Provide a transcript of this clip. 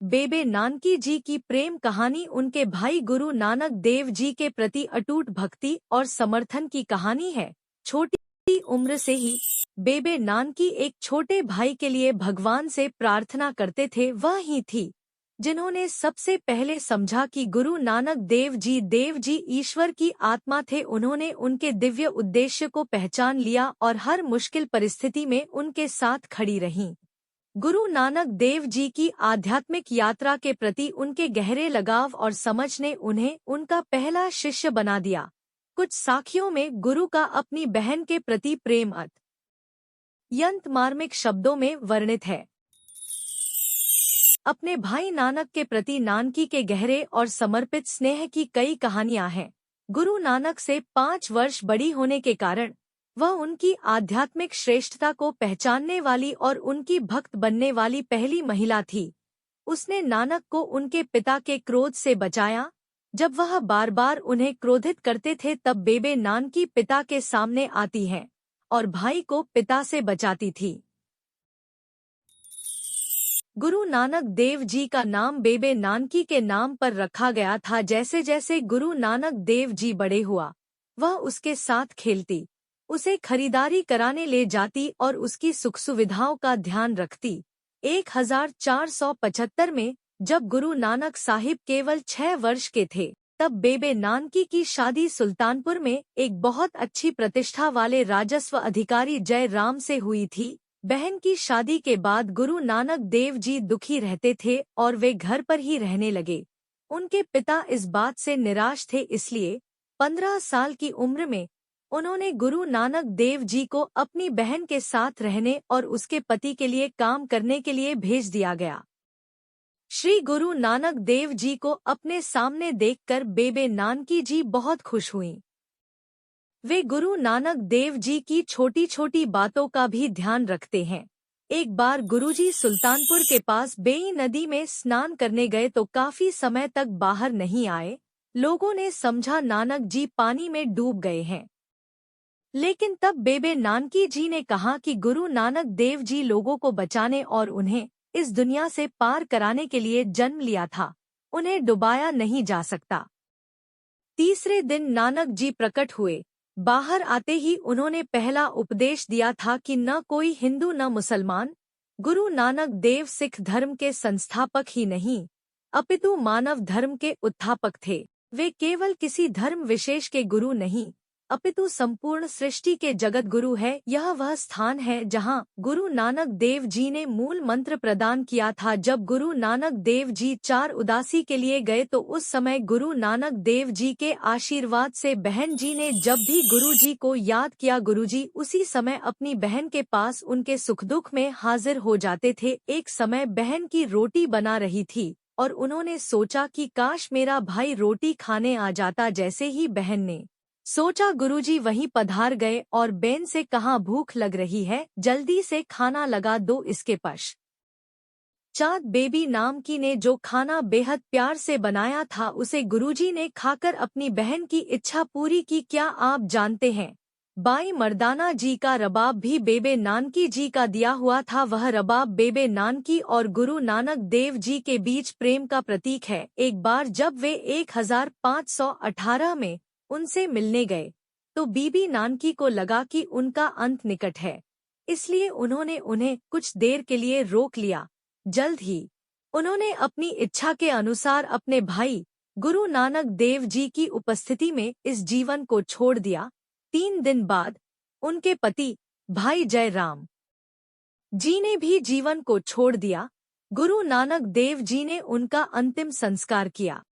बेबे नानकी जी की प्रेम कहानी उनके भाई गुरु नानक देव जी के प्रति अटूट भक्ति और समर्थन की कहानी है। छोटी उम्र से ही बेबे नानकी एक छोटे भाई के लिए भगवान से प्रार्थना करते थे। वह ही थी जिन्होंने सबसे पहले समझा कि गुरु नानक देव जी ईश्वर की आत्मा थे। उन्होंने उनके दिव्य उद्देश्य को पहचान लिया और हर मुश्किल परिस्थिति में उनके साथ खड़ी रहीं। गुरु नानक देव जी की आध्यात्मिक यात्रा के प्रति उनके गहरे लगाव और समझ ने उन्हें उनका पहला शिष्य बना दिया। कुछ साखियों में गुरु का अपनी बहन के प्रति प्रेम अत्यंत मार्मिक शब्दों में वर्णित है। अपने भाई नानक के प्रति नानकी के गहरे और समर्पित स्नेह की कई कहानियां हैं। गुरु नानक से 5 वर्ष बड़ी होने के कारण वह उनकी आध्यात्मिक श्रेष्ठता को पहचानने वाली और उनकी भक्त बनने वाली पहली महिला थी। उसने नानक को उनके पिता के क्रोध से बचाया। जब वह बार बार उन्हें क्रोधित करते थे तब बेबे नानकी पिता के सामने आती हैं और भाई को पिता से बचाती थी। गुरु नानक देव जी का नाम बेबे नानकी के नाम पर रखा गया था। जैसे जैसे गुरु नानक देव जी बड़े हुआ, वह उसके साथ खेलती, उसे खरीदारी कराने ले जाती और उसकी सुख सुविधाओं का ध्यान रखती। 1475 में जब गुरु नानक साहिब केवल 6 वर्ष के थे, तब बेबे नानकी की शादी सुल्तानपुर में एक बहुत अच्छी प्रतिष्ठा वाले राजस्व अधिकारी जय राम से हुई थी। बहन की शादी के बाद गुरु नानक देव जी दुखी रहते थे और वे घर पर ही रहने लगे। उनके पिता इस बात से निराश थे, इसलिए 15 साल की उम्र में उन्होंने गुरु नानक देव जी को अपनी बहन के साथ रहने और उसके पति के लिए काम करने के लिए भेज दिया गया। श्री गुरु नानक देव जी को अपने सामने देखकर बेबे नानकी जी बहुत खुश हुईं। वे गुरु नानक देव जी की छोटी छोटी बातों का भी ध्यान रखते हैं। एक बार गुरुजी सुल्तानपुर के पास बेई नदी में स्नान करने गए तो काफी समय तक बाहर नहीं आए। लोगों ने समझा नानक जी पानी में डूब गए हैं। लेकिन तब बेबे नानकी जी ने कहा कि गुरु नानक देव जी लोगों को बचाने और उन्हें इस दुनिया से पार कराने के लिए जन्म लिया था, उन्हें डुबाया नहीं जा सकता। तीसरे दिन नानक जी प्रकट हुए। बाहर आते ही उन्होंने पहला उपदेश दिया था कि न कोई हिंदू न मुसलमान। गुरु नानक देव सिख धर्म के संस्थापक ही नहीं, अपितु मानव धर्म के उत्थापक थे। वे केवल किसी धर्म विशेष के गुरु नहीं, अपितु संपूर्ण सृष्टि के जगत गुरु है। यह वह स्थान है जहां गुरु नानक देव जी ने मूल मंत्र प्रदान किया था। जब गुरु नानक देव जी 4 उदासी के लिए गए तो उस समय गुरु नानक देव जी के आशीर्वाद से बहन जी ने जब भी गुरु जी को याद किया, गुरु जी उसी समय अपनी बहन के पास उनके सुख दुख में हाजिर हो जाते थे। एक समय बहन की रोटी बना रही थी और उन्होंने सोचा कि काश मेरा भाई रोटी खाने आ जाता। जैसे ही बहन ने सोचा, गुरुजी वहीं पधार गए और बहन से कहा, भूख लग रही है, जल्दी से खाना लगा दो। इसके पश्चात बेबी नानकी ने जो खाना बेहद प्यार से बनाया था उसे गुरुजी ने खाकर अपनी बहन की इच्छा पूरी की। क्या आप जानते हैं, बाई मर्दाना जी का रबाब भी बेबे नानकी जी का दिया हुआ था। वह रबाब बेबे नानकी और गुरु नानक देव जी के बीच प्रेम का प्रतीक है। एक बार जब वे 1518 में उनसे मिलने गए तो बीबी नानकी को लगा कि उनका अंत निकट है, इसलिए उन्होंने उन्हें कुछ देर के लिए रोक लिया। जल्द ही उन्होंने अपनी इच्छा के अनुसार अपने भाई गुरु नानक देव जी की उपस्थिति में इस जीवन को छोड़ दिया। 3 दिन बाद उनके पति भाई जय राम जी ने भी जीवन को छोड़ दिया। गुरु नानक देव जी ने उनका अंतिम संस्कार किया।